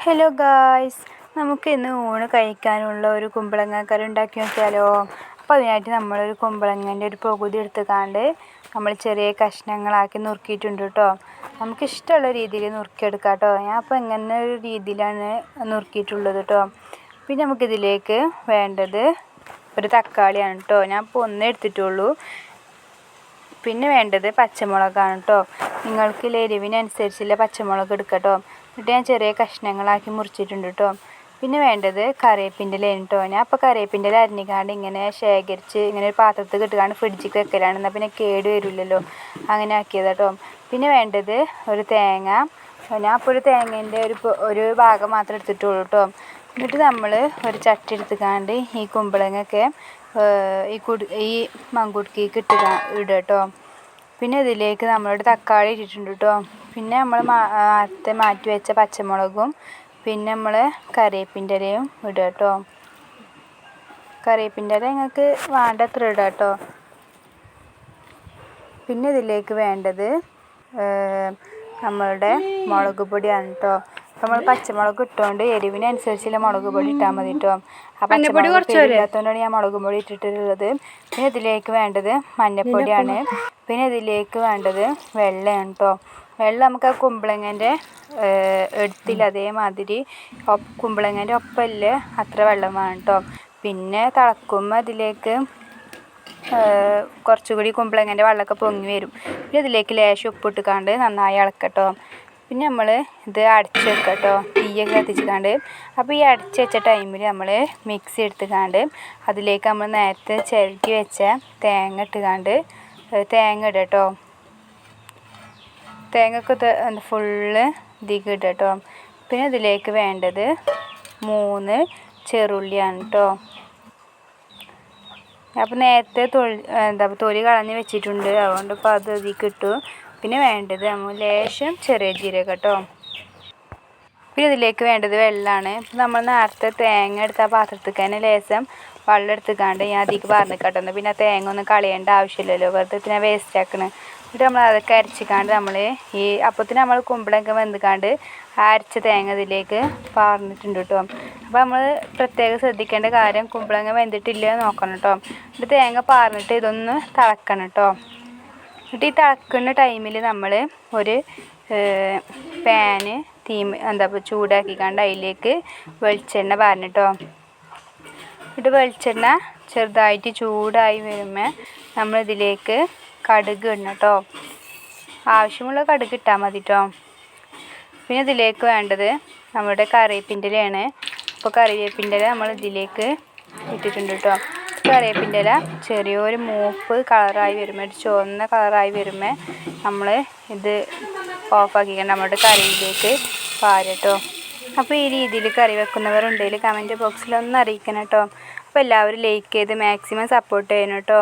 Hello guys, നമുക്ക് ഇന്ന് ഊണ് കഴിക്കാനുള്ള ഒരു കുമ്പളങ്ങ കറി ഉണ്ടാക്കി നോക്കിയാലോ. അപ്പോൾ അതിനായിട്ട് നമ്മളൊരു കുമ്പളങ്ങൻ്റെ ഒരു പകുതി എടുത്തുകൊണ്ട് നമ്മൾ ചെറിയ കഷ്ണങ്ങളാക്കി നുറുക്കിയിട്ടുണ്ട് കേട്ടോ. നമുക്കിഷ്ടമുള്ള രീതിയിൽ നുറുക്കിയെടുക്കാം കേട്ടോ. ഞാൻ അപ്പോൾ ഇങ്ങനെ ഒരു രീതിയിലാണ് നുറുക്കിയിട്ടുള്ളത് കേട്ടോ. പിന്നെ നമുക്കിതിലേക്ക് വേണ്ടത് ഒരു തക്കാളിയാണ് കേട്ടോ. ഞാൻ ഇപ്പോൾ ഒന്നേ എടുത്തിട്ടുള്ളൂ. പിന്നെ വേണ്ടത് പച്ചമുളകാണ് കേട്ടോ. നിങ്ങൾക്ക് എരിവിനനുസരിച്ചുള്ള പച്ചമുളക് എടുക്കാം കേട്ടോ. എന്നിട്ട് ഞാൻ ചെറിയ കഷ്ണങ്ങളാക്കി മുറിച്ചിട്ടുണ്ട് കേട്ടോ. പിന്നെ വേണ്ടത് കറിവേപ്പിൻ്റെ ഇലയാണ് കേട്ടോ. ഞാൻ അപ്പോൾ കറിവേപ്പിൻ്റെ ഇല അരിഞ്ഞിക്കാണ്ട് ഇങ്ങനെ ശേഖരിച്ച് ഇങ്ങനെ ഒരു പാത്രത്തിൽ ഇട്ടുകൊണ്ട് ഫ്രിഡ്ജിൽ വെക്കലാണ്. എന്നാൽ പിന്നെ കേട് വരില്ലല്ലോ, അങ്ങനെ ആക്കിയത് കേട്ടോ. പിന്നെ വേണ്ടത് ഒരു തേങ്ങ. ഞാൻ അപ്പോൾ ഒരു തേങ്ങേൻ്റെ ഒരു ഭാഗം മാത്രമേ എടുത്തിട്ടുള്ളൂ കേട്ടോ. എന്നിട്ട് നമ്മൾ ഒരു ചട്ടി എടുത്തുകൊണ്ട് ഈ കുമ്പളങ്ങയൊക്കെ ഈ മങ്കുടുക്കിക്ക് ഇടുക കേട്ടോ. പിന്നെ ഇതിലേക്ക് നമ്മളൊരു തക്കാളി ഇട്ടിട്ടുണ്ട് കേട്ടോ. പിന്നെ നമ്മൾ നേരത്തെ മാറ്റി വെച്ച പച്ചമുളകും പിന്നെ നമ്മൾ കറിവേപ്പിൻ്റെ ഇലയും ഇടുക കേട്ടോ. കറിവേപ്പിൻ്റെ ഇല നിങ്ങൾക്ക് വേണ്ടത്ര ഇടുക കേട്ടോ. പിന്നെ ഇതിലേക്ക് വേണ്ടത് നമ്മളുടെ മുളക് പൊടിയാണ് കേട്ടോ. നമ്മൾ പച്ചമുളക് ഇട്ടുകൊണ്ട് എരിവിനനുസരിച്ചുള്ള മുളക് പൊടി ഇട്ടാൽ മതി കേട്ടോ. ആ പച്ചമുളക് ഇല്ലാത്തതുകൊണ്ടാണ് ഞാൻ മുളക് പൊടി ഇട്ടിട്ടുള്ളത്. പിന്നെ ഇതിലേക്ക് വേണ്ടത് മഞ്ഞൾപ്പൊടിയാണ്. പിന്നെ ഇതിലേക്ക് വേണ്ടത് വെള്ളമാണ് കേട്ടോ. വെള്ളം നമുക്ക് ആ കുമ്പളങ്ങൻ്റെ എടുത്തില്ല അതേമാതിരി കുമ്പളങ്ങൻ്റെ ഒപ്പമില്ല അത്ര വെള്ളം വേണം കേട്ടോ. പിന്നെ തിളക്കുമ്പോൾ അതിലേക്ക് കുറച്ചുകൂടി കുമ്പളങ്ങൻ്റെ വെള്ളമൊക്കെ പൊങ്ങി വരും. പിന്നെ ഇതിലേക്ക് ലേശം ഉപ്പിട്ടുകൊണ്ട് നന്നായി ഇളക്കട്ടോ. പിന്നെ നമ്മൾ ഇത് അടച്ച് വെക്കുക കേട്ടോ, തീയൊക്കെ കത്തിച്ചിക്കാണ്ട്. അപ്പോൾ ഈ അടച്ച് വെച്ച ടൈമിൽ നമ്മൾ മിക്സി എടുത്തുകൊണ്ട് അതിലേക്ക് നമ്മൾ നേരത്തെ ചിരകി വെച്ച തേങ്ങ ഇട്ടുകൊണ്ട് തേങ്ങ ഇടുക കേട്ടോ. തേങ്ങയൊക്കെ ഫുള്ള് ഇതിലേക്ക് ഇടുക കേട്ടോ. പിന്നെ ഇതിലേക്ക് വേണ്ടത് 3 ചെറുള്ളിയാണ് കേട്ടോ. അപ്പോൾ നേരത്തെ തൊലി കളഞ്ഞ് വെച്ചിട്ടുണ്ട്, അതുകൊണ്ട് ഇപ്പോൾ അത് ഇതിലേക്ക് ഇട്ടു. പിന്നെ വേണ്ടത് നമ്മൾ ലേശം ചെറിയ ജീരകം കേട്ടോ. പിന്നെ ഇതിലേക്ക് വേണ്ടത് വെള്ളമാണ്. ഇപ്പോൾ നമ്മൾ നേരത്തെ തേങ്ങ എടുത്ത പാത്രത്തേക്ക് തന്നെ ലേശം വെള്ളം എടുത്തുകൊണ്ട് ഞാൻ അതിലേക്ക് പറഞ്ഞു കേട്ടോ. പിന്നെ ആ തേങ്ങ ഒന്നും കളയേണ്ട ആവശ്യമില്ലല്ലോ, വെറുതെ പിന്നെ വേസ്റ്റ് ആക്കണം. എന്നിട്ട് നമ്മൾ അതൊക്കെ അരച്ചിക്കാണ്ട് നമ്മൾ അപ്പത്തിന് നമ്മൾ കുമ്പളൊക്കെ വെന്തുക്കാണ്ട് അരച്ച തേങ്ങ ഇതിലേക്ക് പാർന്നിട്ടുണ്ട് കേട്ടോ. അപ്പോൾ നമ്മൾ പ്രത്യേകം ശ്രദ്ധിക്കേണ്ട കാര്യം കുമ്പളങ്ങ വെന്തിട്ടില്ല നോക്കണം കേട്ടോ. എന്നിട്ട് തേങ്ങ പാർന്നിട്ട് ഇതൊന്ന് തിളക്കണം കേട്ടോ. എന്നിട്ട് ഈ തിളക്കുന്ന ടൈമിൽ നമ്മൾ ഒരു പാന് ചൂടാക്കിക്കാണ്ട് അതിലേക്ക് വെളിച്ചെണ്ണ പാർന്നിട്ടോ. എന്നിട്ട് വെളിച്ചെണ്ണ ചെറുതായിട്ട് ചൂടായി വരുമ്പോൾ നമ്മളിതിലേക്ക് കടുക് ഇടണം കേട്ടോ. ആവശ്യമുള്ള കടുക് ഇട്ടാൽ മതി കേട്ടോ. പിന്നെ ഇതിലേക്ക് വേണ്ടത് നമ്മുടെ കറിവേപ്പിൻ്റെ ഇലയാണ്. അപ്പോൾ കറിവേപ്പിൻ്റെ ഇല നമ്മൾ ഇതിലേക്ക് ഇട്ടിട്ടുണ്ട് കേട്ടോ. കറിവേപ്പിൻ്റെ ഇല ചെറിയൊരു മൂപ്പ് കളറായി വരുമ്പോൾ ഒരു ചുവന്ന കളറായി വരുമ്പോൾ നമ്മൾ ഇത് ഓഫാക്കിക്കണം, നമ്മുടെ കറിയിലേക്ക് പാരട്ടോ. അപ്പോൾ ഈ രീതിയിൽ കറി വെക്കുന്നവരുണ്ടെങ്കിൽ കമൻറ്റ് ബോക്സിൽ ഒന്ന് അറിയിക്കണം കേട്ടോ. അപ്പോൾ എല്ലാവരും ലൈക്ക് ചെയ്ത് മാക്സിമം സപ്പോർട്ട് ചെയ്യണം കേട്ടോ.